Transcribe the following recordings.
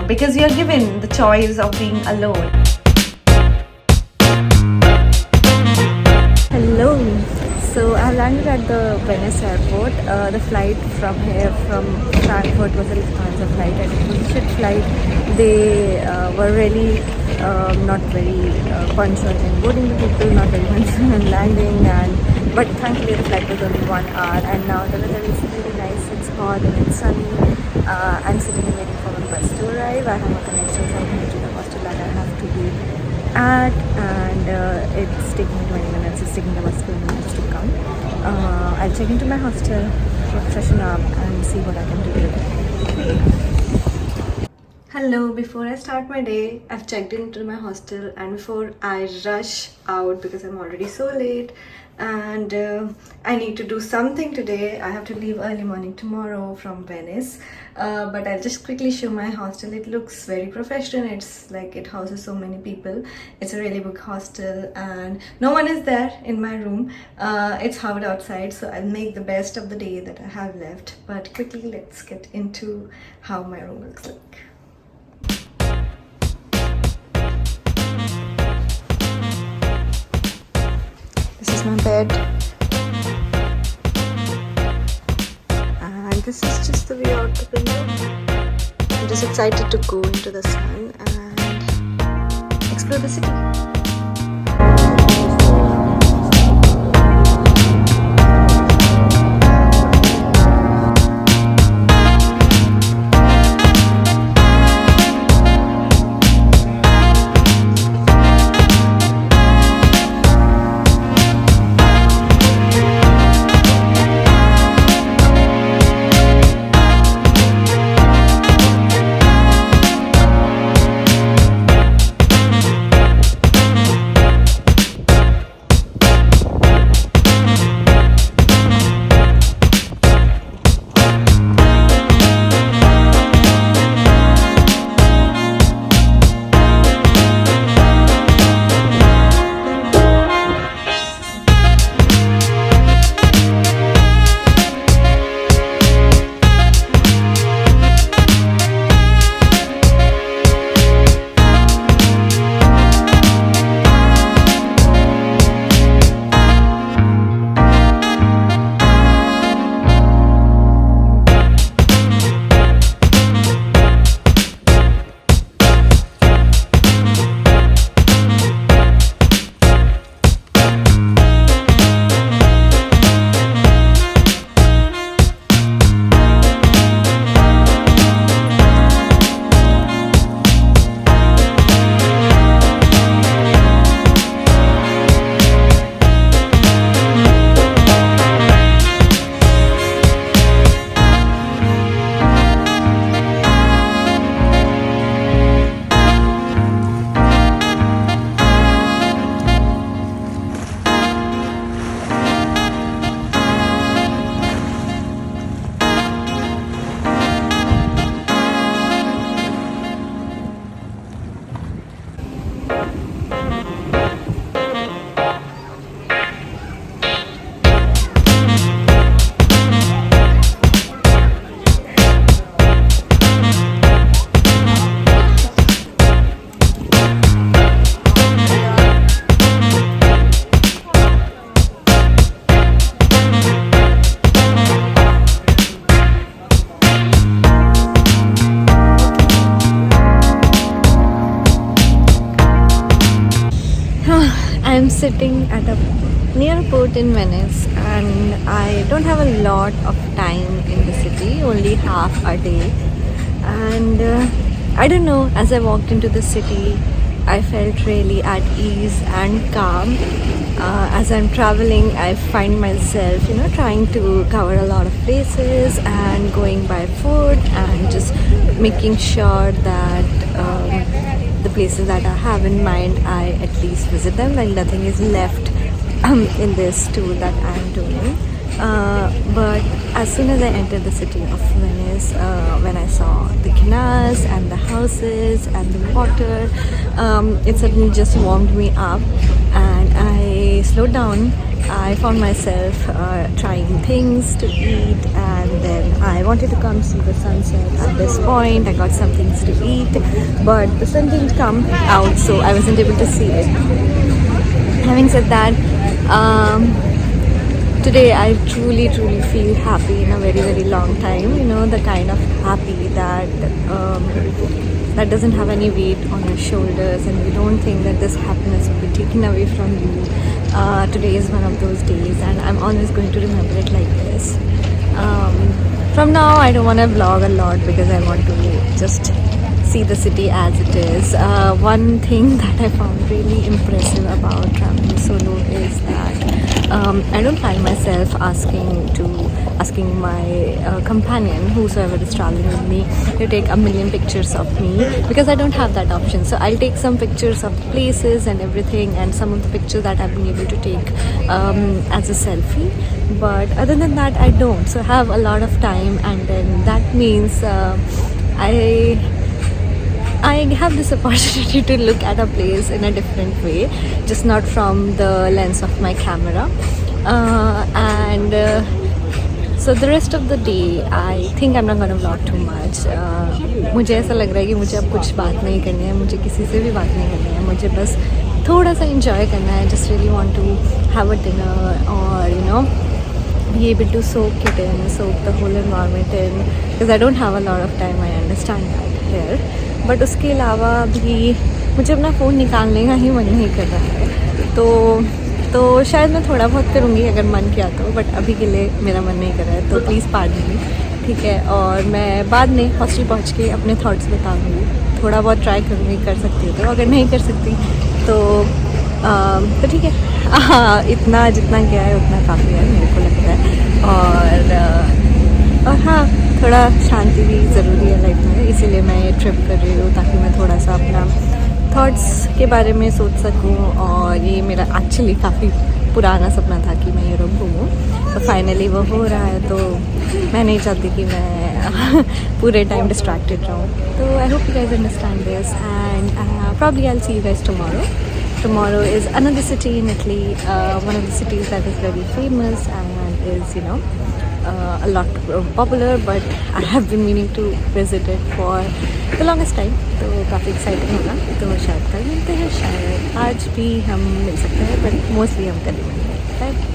because you're given the choice of being alone. Hello. So I landed at the Venice airport. The flight from here, from Frankfurt, was a Lufthansa flight, and it was a ship flight. They were really not very punctual in boarding the people, not very punctual in landing, but thankfully the flight was only 1 hour, and now the weather is really nice. It's hot and it's sunny. I'm sitting and waiting for my bus to arrive. I have a connection from here to the hostel that I have to be at, and it's taking me 20 minutes. It's taking the bus 20 minutes to come. I'll check into my hostel, freshen up, and see what I can do today. Hello, before I start my day, I've checked into my hostel, and before I rush out because I'm already so late and I need to do something today. I have to leave early morning tomorrow from Venice, but I'll just quickly show my hostel. It looks very professional. It's like it houses so many people. It's a really big hostel and no one is there in my room. It's hot outside, so I'll make the best of the day that I have left. But quickly, let's get into how my room looks like. This is my bed, and this is just the view out the window. I'm just excited to go into the sun and explore the city. I'm sitting at a near port in Venice, and I don't have a lot of time in the city, only half a day. And I don't know, as I walked into the city, I felt really at ease and calm. As I'm traveling, I find myself, trying to cover a lot of places and going by foot and just making sure that the places that I have in mind, I at least visit them, like nothing is left in this tour that I'm doing. But as soon as I entered the city of Venice, when I saw the canals and the houses and the water, it suddenly just warmed me up, and I slowed down I found myself trying things to eat, and then I wanted to come see the sunset. At this point, I got some things to eat, but the sun didn't come out, so I wasn't able to see it. Having said that, today I truly feel happy in a very long time. You know, the kind of happy that that doesn't have any weight on your shoulders, and you don't think that this happiness will be taken away from you. Today is one of those days, and I'm always going to remember it like this. From now, I don't want to vlog a lot because I want to just see the city as it is. One thing that I found really impressive about traveling solo is that I don't find myself asking my companion, whosoever is traveling with me, to take a million pictures of me, because I don't have that option. So I'll take some pictures of the places and everything, and some of the pictures that I've been able to take as a selfie. But other than that, I don't. So I have a lot of time, and then that means I have this opportunity to look at a place in a different way, just not from the lens of my camera. So the rest of the day, I think I'm not going to vlog too much. मुझे ऐसा लग रहा है कि मुझे अब कुछ बात नहीं करनी है, मुझे किसी से भी बात नहीं करनी है, मुझे बस थोड़ा सा enjoy करना है. Just really want to have a dinner, or you know, be able to soak the whole environment in, because I don't have a lot of time. I understand that here. But उसके अलावा भी मुझे अपना phone निकालने का ही मन नहीं कर रहा है. तो शायद मैं थोड़ा बहुत करूँगी अगर मन किया तो, बट अभी के लिए मेरा मन नहीं कर रहा है, तो प्लीज़ पार्डन मी, ठीक है. और मैं बाद में हॉस्टल पहुँच के अपने थॉट्स बता दूँगी. थोड़ा बहुत ट्राई करूँगी, कर सकती हूँ तो. अगर नहीं कर सकती तो ठीक है. इतना जितना गया है उतना काफ़ी है मेरे को लगता है. और हाँ, थोड़ा शांति भी ज़रूरी है लाइफ में, इसीलिए मैं ये ट्रिप कर रही हूँ, ताकि मैं थोड़ा सा अपना थॉट्स के बारे में सोच सकूँ. और ये मेरा एक्चुअली काफ़ी पुराना सपना था कि मैं यूरोप घूमूँ, तो फाइनली वो हो रहा है. तो मैं नहीं चाहती कि मैं पूरे टाइम डिस्ट्रैक्टेड रहूँ. तो I hope you guys understand this, and probably I'll see you guys tomorrow. Tomorrow is another city in Italy, one of the cities that is very famous and is, you know, a lot popular, but I have been meaning to visit it for the longest time. तो काफ़ी exciting होगा. तो शायद कल मिलते हैं, शायद आज भी हम मिल सकते हैं, बट मोस्टली हम कल ही मिलेंगे. Bye.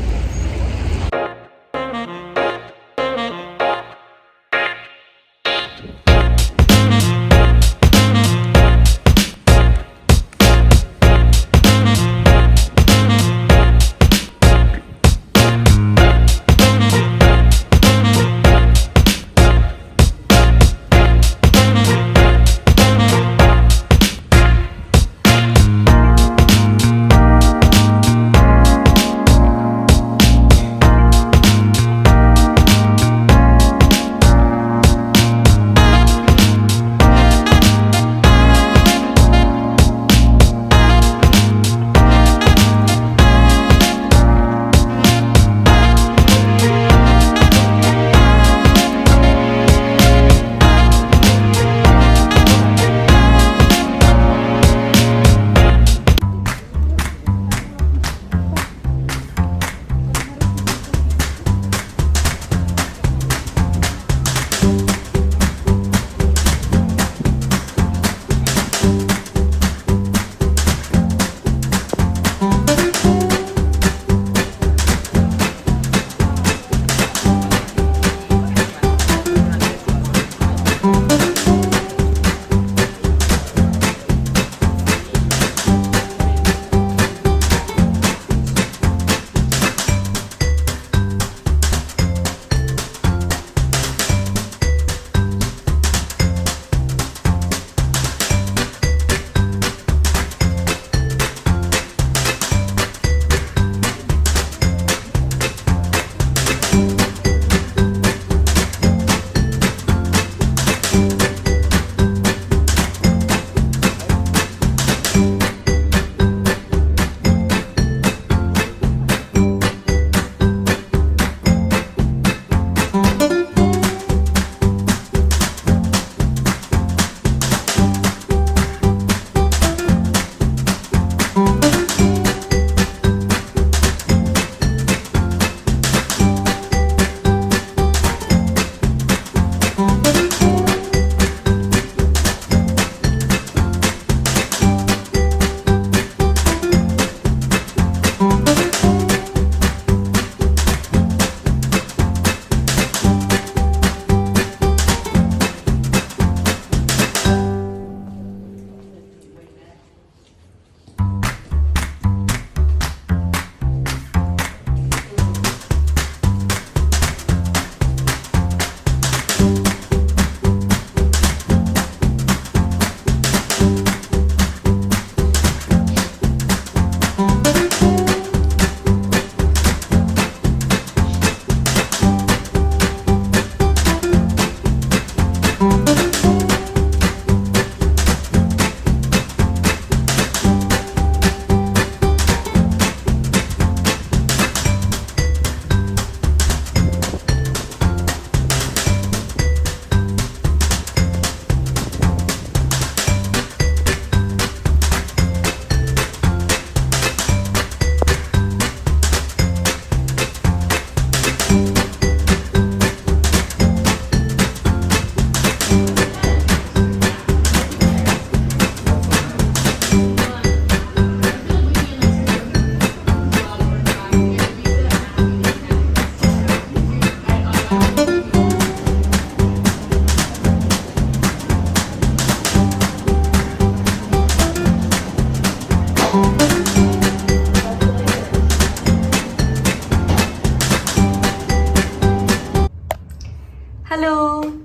Hello,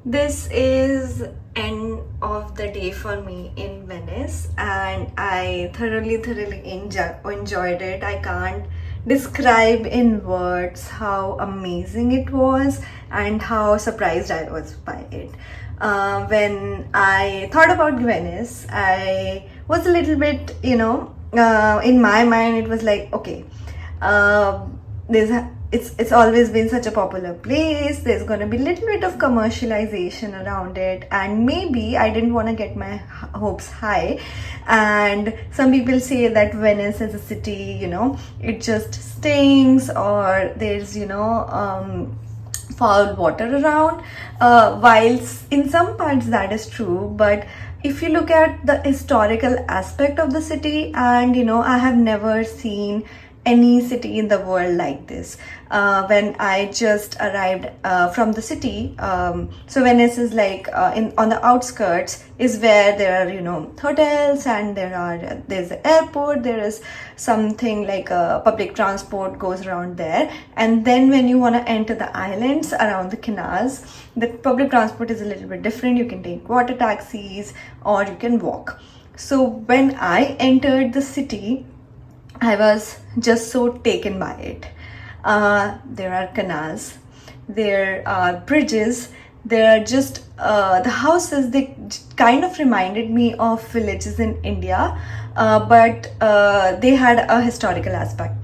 this is end of the day for me in Venice, and I thoroughly enjoyed it. I can't describe in words how amazing it was and how surprised I was by it. When I thought about Venice, I was a little bit, in my mind it was like, okay, there's it's always been such a popular place. There's going to be a little bit of commercialization around it, and maybe I didn't want to get my hopes high. And some people say that Venice as a city, it just stinks, or there's foul water around, whilst in some parts that is true. But if you look at the historical aspect of the city, and I have never seen any city in the world like this. When I just arrived from the city, so Venice is like on the outskirts is where there are hotels, and there's the airport. There is something like public transport goes around there, and then when you want to enter the islands around the canals, the public transport is a little bit different. You can take water taxis or you can walk. So when I entered the city, I was just so taken by it. There are canals, there are bridges, there are just the houses. They kind of reminded me of villages in India, but they had a historical aspect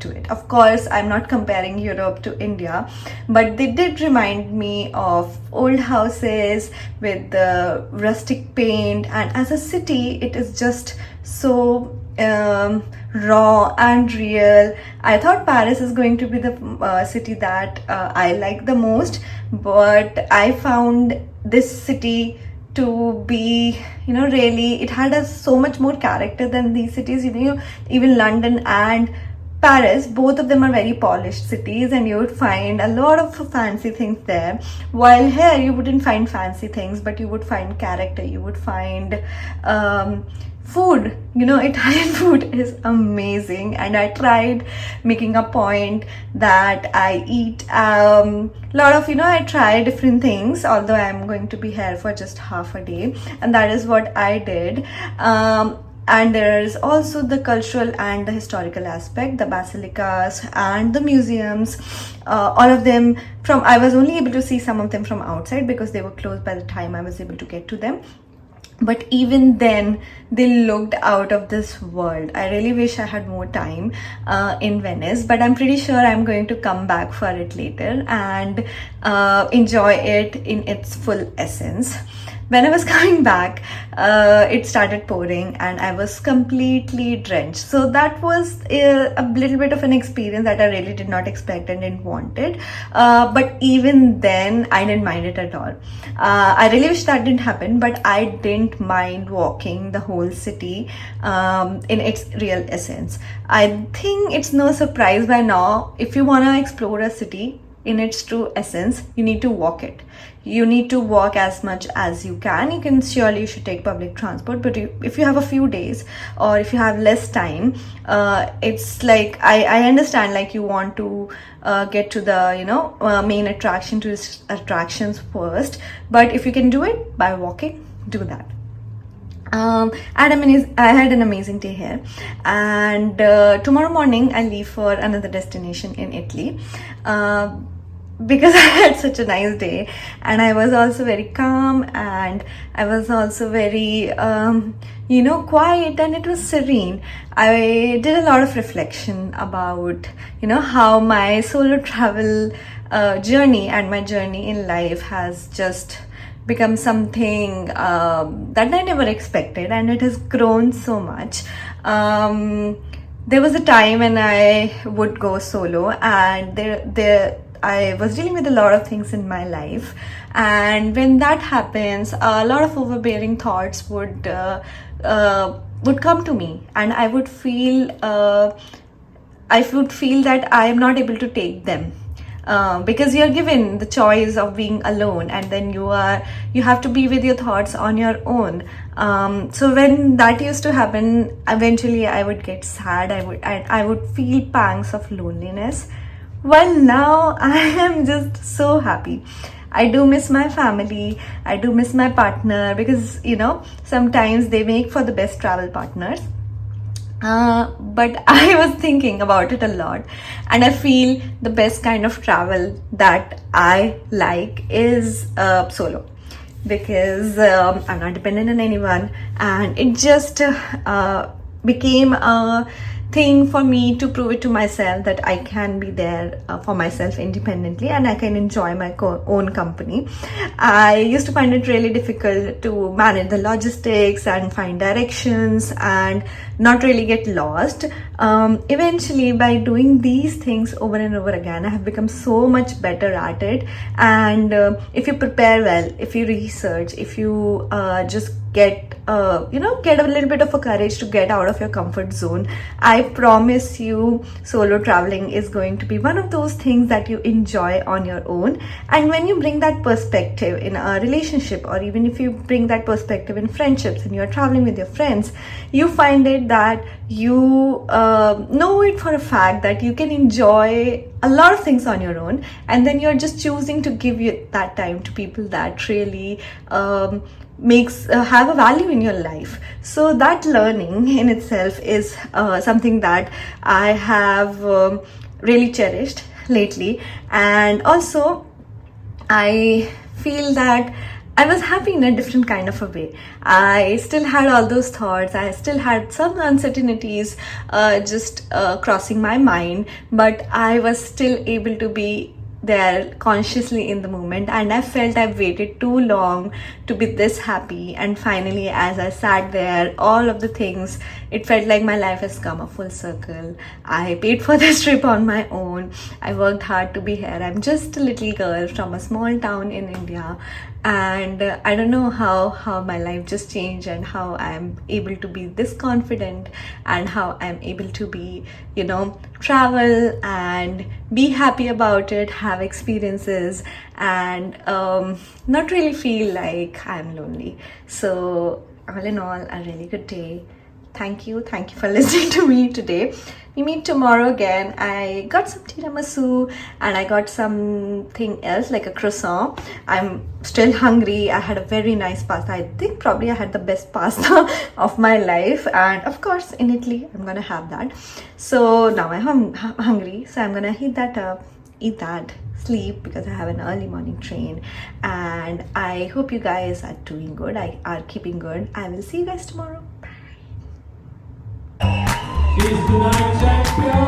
to it. Of course, I'm not comparing Europe to India, but they did remind me of old houses with the rustic paint, and as a city, it is just so raw and real. I thought Paris is going to be the city that I like the most, but I found this city to be, really, it had so much more character than these cities. Even London and Paris, both of them are very polished cities, and you would find a lot of fancy things there. While here, you wouldn't find fancy things, but you would find character. You would find food. Italian food is amazing, and I tried making a point that I eat a lot of, I try different things, although I'm going to be here for just half a day, and that is what I did. And there is also the cultural and the historical aspect, the basilicas and the museums, all of them I was only able to see some of them from outside because they were closed by the time I was able to get to them. But even then, they looked out of this world. I really wish I had more time in Venice, but I'm pretty sure I'm going to come back for it later and enjoy it in its full essence. when I was coming back, it started pouring and I was completely drenched. So that was a little bit of an experience that I really did not expect and didn't want it. But even then, I didn't mind it at all. I really wish that didn't happen, but I didn't mind walking the whole city in its real essence. I think it's no surprise by now, if you want to explore a city in its true essence, you need to walk it. You need to walk as much as you can. You should take public transport, but if you have a few days or if you have less time, it's like I understand, like you want to get to the main attractions first, but if you can do it by walking, do that. I had an amazing day here, and tomorrow morning I leave for another destination in Italy. Because I had such a nice day, and I was also very calm, and I was also very quiet, and it was serene. I did a lot of reflection about how my solo travel journey and my journey in life has just become something that I never expected, and it has grown so much. There was a time when I would go solo, and I was dealing with a lot of things in my life, and when that happens, a lot of overbearing thoughts would come to me, and I would feel that I am not able to take them. Because you're given the choice of being alone, and then you have to be with your thoughts on your own. So when that used to happen, eventually I would get sad. I would feel pangs of loneliness. Well, now I am just so happy. I do miss my family. I do miss my partner, because sometimes they make for the best travel partners. But I was thinking about it a lot, and I feel the best kind of travel that I like is solo, because I'm not dependent on anyone, and it just became a thing for me to prove it to myself that I can be there for myself independently, and I can enjoy my own company. I used to find it really difficult to manage the logistics and find directions and not really get lost. Eventually, by doing these things over and over again, I have become so much better at it. And if you prepare well, if you research, if you just get a little bit of a courage to get out of your comfort zone, I promise you solo traveling is going to be one of those things that you enjoy on your own. And when you bring that perspective in a relationship, or even if you bring that perspective in friendships and you're traveling with your friends, you find it that you know it for a fact that you can enjoy a lot of things on your own, and then you're just choosing to give you that time to people that really have a value in your life. So that learning in itself is something that I have really cherished lately. And also I feel that I was happy in a different kind of a way. I still had all those thoughts. I still had some uncertainties just crossing my mind, but I was still able to be there consciously in the moment, and I felt I've waited too long to be this happy. And finally, as I sat there, all of the things, it felt like my life has come a full circle. I paid for this trip on my own. I worked hard to be here. I'm just a little girl from a small town in India, and I don't know how my life just changed, and how I'm able to be this confident, and how I'm able to be travel and be happy about it, have experiences, and not really feel like I'm lonely. So all in all, a really good day. Thank you for listening to me today. We meet tomorrow again. I got some tiramisu, and I got something else like a croissant. I'm still hungry. I had a very nice pasta. I think probably I had the best pasta of my life, and of course in Italy I'm gonna have that. So now I'm hungry, so I'm gonna heat that up, eat that, sleep, because I have an early morning train. And I hope you guys are doing good, are keeping good. I will see you guys tomorrow. She's the night champion.